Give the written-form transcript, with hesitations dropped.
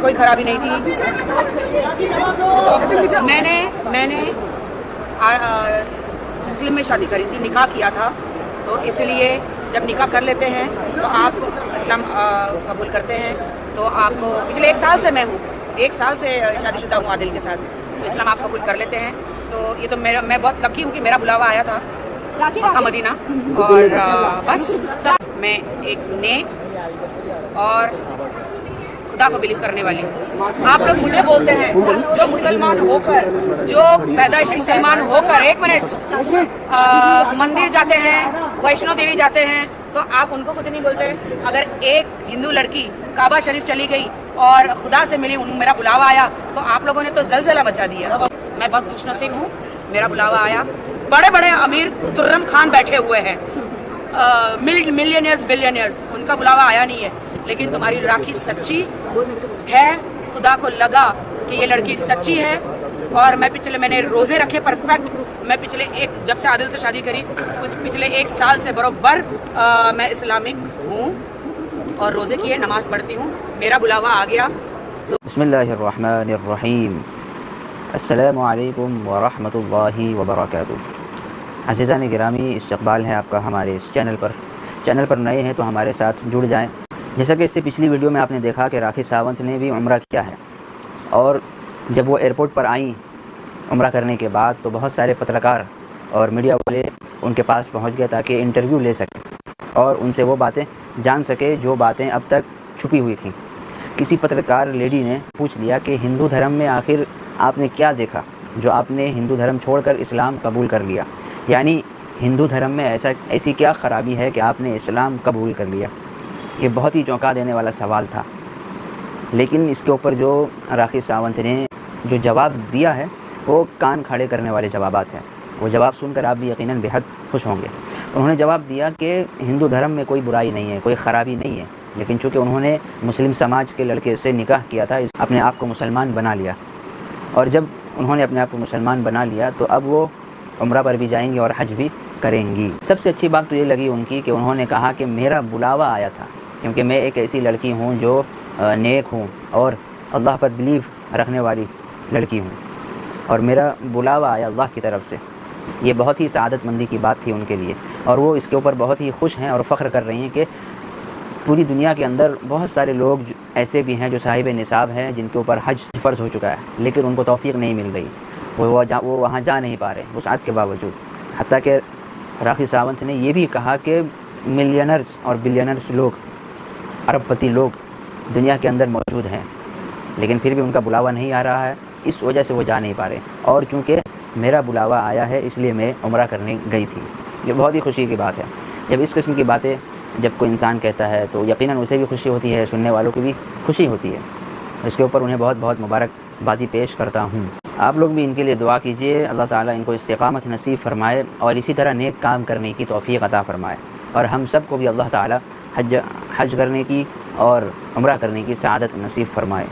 कोई खराबी नहीं थी। मैंने मुस्लिम में शादी करी थी, निकाह किया था, तो इसलिए जब निकाह कर लेते हैं तो आप इस्लाम कबूल करते हैं, तो आपको पिछले 1 साल से मैं हूँ, 1 साल से शादीशुदा हूँ आदिल के साथ, तो इस्लाम आप कबूल कर लेते हैं। तो ये तो मैं बहुत लकी हूँ कि मेरा बुलावा आया था मक्का मदीना, और बस मैं एक नेक और खुदा को बिलीव करने वाली हूँ। आप लोग मुझे बोलते हैं जो मुसलमान होकर, जो पैदाइशी मुसलमान होकर, 1 मिनट, मंदिर जाते हैं, वैष्णो देवी जाते हैं, तो आप उनको कुछ नहीं बोलते। अगर एक हिंदू लड़की काबा शरीफ चली गई और खुदा से मिली, मेरा बुलावा आया, तो आप लोगों ने तो जलजला मचा दिया। मैं बहुत खुशनसीब हूँ, मेरा बुलावा आया। बड़े बड़े अमीर तुर्रम खान बैठे हुए हैं, मिलियनियर्स बिलियनियर्स, उनका बुलावा आया नहीं है, लेकिन तुम्हारी राखी सच्ची है। खुदा को लगा कि ये लड़की सच्ची है, और मैंने रोज़े रखे परफेक्ट। मैं जब से आदिल से शादी करी, पिछले 1 साल से बरोबर मैं इस्लामिक हूँ और रोज़े किए, नमाज़ पढ़ती हूँ। मेरा बुलावा आ गया तो बिस्मिल्लाहिर्रहमानिर्रहीम। अस्सलामु अलैकुम व रहमतुल्लाहि व बरकातुहू। अज़ीज़ान गिरामी, इस्तक़बाल है आपका हमारे इस चैनल पर नए हैं तो हमारे साथ जुड़ जाएं। जैसा कि इससे पिछली वीडियो में आपने देखा कि राखी सावंत ने भी उम्रा किया है, और जब वो एयरपोर्ट पर आई उम्रा करने के बाद, तो बहुत सारे पत्रकार और मीडिया वाले उनके पास पहुंच गए ताकि इंटरव्यू ले सकें और उनसे वो बातें जान सके जो बातें अब तक छुपी हुई थी। किसी पत्रकार लेडी ने पूछ लिया कि हिंदू धर्म में आखिर आपने क्या देखा जो आपने हिंदू धर्म छोड़कर इस्लाम कबूल कर लिया, यानी हिंदू धर्म में ऐसी क्या ख़राबी है कि आपने इस्लाम कबूल कर लिया। ये बहुत ही चौंका देने वाला सवाल था, लेकिन इसके ऊपर जो राखी सावंत ने जो जवाब दिया है वो कान खड़े करने वाले जवाबात हैं। वो जवाब सुनकर आप भी यकीनन बेहद खुश होंगे। उन्होंने जवाब दिया कि हिंदू धर्म में कोई बुराई नहीं है, कोई ख़राबी नहीं है, लेकिन चूँकि उन्होंने मुस्लिम समाज के लड़के से निकाह किया था, अपने आप को मुसलमान बना लिया, और जब उन्होंने अपने आप को मुसलमान बना लिया तो अब वो उम्रा पर भी जाएंगी और हज भी करेंगी। सबसे अच्छी बात तो ये लगी उनकी कि उन्होंने कहा कि मेरा बुलावा आया था, क्योंकि मैं एक ऐसी लड़की हूँ जो नेक हूँ और अल्लाह पर बिलीव रखने वाली लड़की हूँ, और मेरा बुलावा आया अल्लाह की तरफ से। ये बहुत ही सआदतमंदी की बात थी उनके लिए, और वो इसके ऊपर बहुत ही खुश हैं और फ़ख्र कर रही हैं कि पूरी दुनिया के अंदर बहुत सारे लोग ऐसे भी हैं जो साहिब निसाब हैं, जिनके ऊपर हज फ़र्ज़ हो चुका है, लेकिन उनको तौफ़ीक़ नहीं मिल रही, वो वहाँ जा नहीं पा रहे वुसअत के बावजूद। हत्ता कि राखी सावंत ने ये भी कहा कि मिलियनर्स और बिलियनर्स लोग, अरबपति लोग दुनिया के अंदर मौजूद हैं, लेकिन फिर भी उनका बुलावा नहीं आ रहा है, इस वजह से वो जा नहीं पा रहे। और चूँकि मेरा बुलावा आया है इसलिए मैं उम्रा करने गई थी। ये बहुत ही खुशी की बात है। जब इस किस्म की बातें जब कोई इंसान कहता है तो यकीनन उसे भी खुशी होती है, सुनने वालों की भी खुशी होती है। इसके ऊपर उन्हें बहुत बहुत मुबारकबादी पेश करता हूँ। आप लोग भी इनके लिए दुआ कीजिए, अल्लाह ताला इनको इस्तिक़ामत नसीब फ़रमाए और इसी तरह नेक काम करने की तौफ़ीक़ अता फ़रमाए, और हम सब को भी अल्लाह ताला हज करने की और उम्रा करने की सआदत नसीब फ़रमाए।